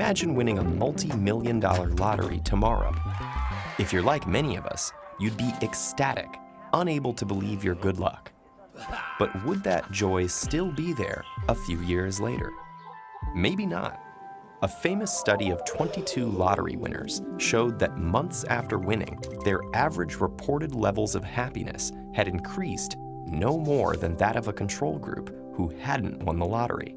Imagine winning a multi-million-dollar lottery tomorrow. If you're like many of us, you'd be ecstatic, unable to believe your good luck. But would that joy still be there a few years later? Maybe not. A famous study of 22 lottery winners showed that months after winning, their average reported levels of happiness had increased no more than that of a control group who hadn't won the lottery.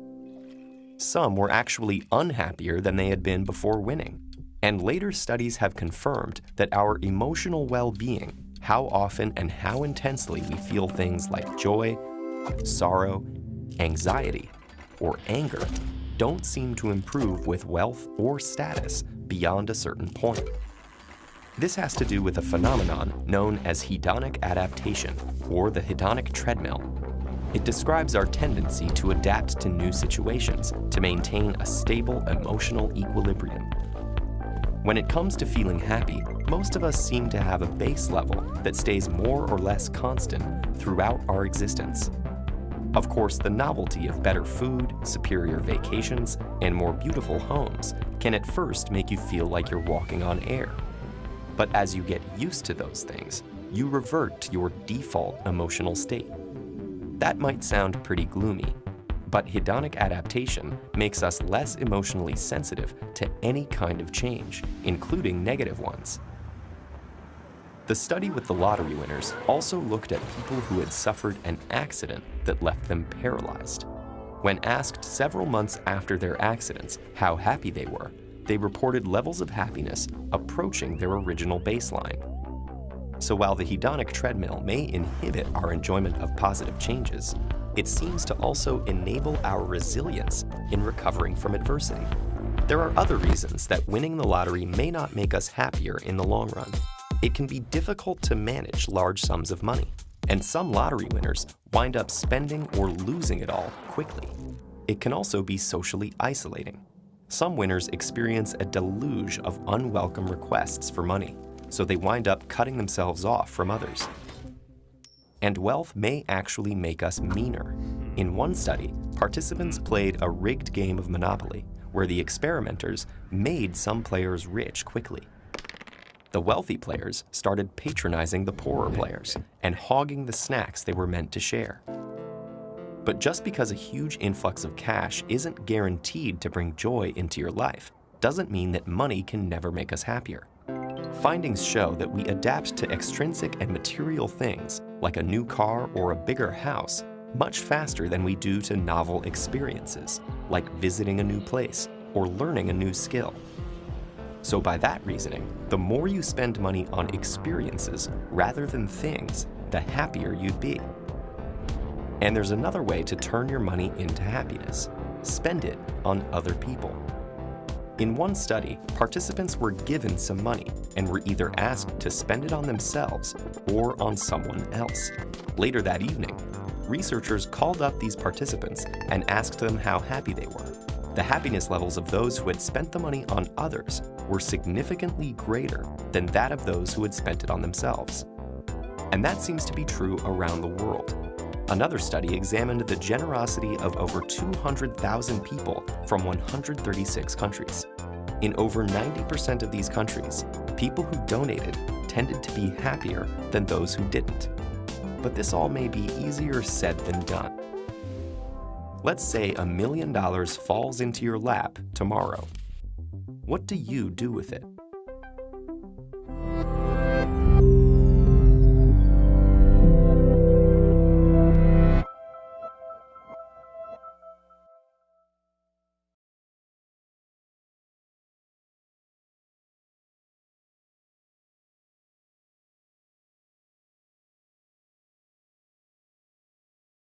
Some were actually unhappier than they had been before winning, and later studies have confirmed that our emotional well-being, how often and how intensely we feel things like joy, sorrow, anxiety, or anger, don't seem to improve with wealth or status beyond a certain point. This has to do with a phenomenon known as hedonic adaptation, or the hedonic treadmill. It describes our tendency to adapt to new situations to maintain a stable emotional equilibrium. When it comes to feeling happy, most of us seem to have a base level that stays more or less constant throughout our existence. Of course, the novelty of better food, superior vacations, and more beautiful homes can at first make you feel like you're walking on air. But as you get used to those things, you revert to your default emotional state. That might sound pretty gloomy, but hedonic adaptation makes us less emotionally sensitive to any kind of change, including negative ones. The study with the lottery winners also looked at people who had suffered an accident that left them paralyzed. When asked several months after their accidents how happy they were, they reported levels of happiness approaching their original baseline. So while the hedonic treadmill may inhibit our enjoyment of positive changes, it seems to also enable our resilience in recovering from adversity. There are other reasons that winning the lottery may not make us happier in the long run. It can be difficult to manage large sums of money, and some lottery winners wind up spending or losing it all quickly. It can also be socially isolating. Some winners experience a deluge of unwelcome requests for money, so they wind up cutting themselves off from others. And wealth may actually make us meaner. In one study, participants played a rigged game of Monopoly, where the experimenters made some players rich quickly. The wealthy players started patronizing the poorer players and hogging the snacks they were meant to share. But just because a huge influx of cash isn't guaranteed to bring joy into your life, doesn't mean that money can never make us happier. Findings show that we adapt to extrinsic and material things, like a new car or a bigger house, much faster than we do to novel experiences, like visiting a new place or learning a new skill. So by that reasoning, the more you spend money on experiences rather than things, the happier you'd be. And there's another way to turn your money into happiness. Spend it on other people. In one study, participants were given some money and were either asked to spend it on themselves or on someone else. Later that evening, researchers called up these participants and asked them how happy they were. The happiness levels of those who had spent the money on others were significantly greater than that of those who had spent it on themselves. And that seems to be true around the world. Another study examined the generosity of over 200,000 people from 136 countries. In over 90% of these countries, people who donated tended to be happier than those who didn't. But this all may be easier said than done. Let's say $1 million falls into your lap tomorrow. What do you do with it?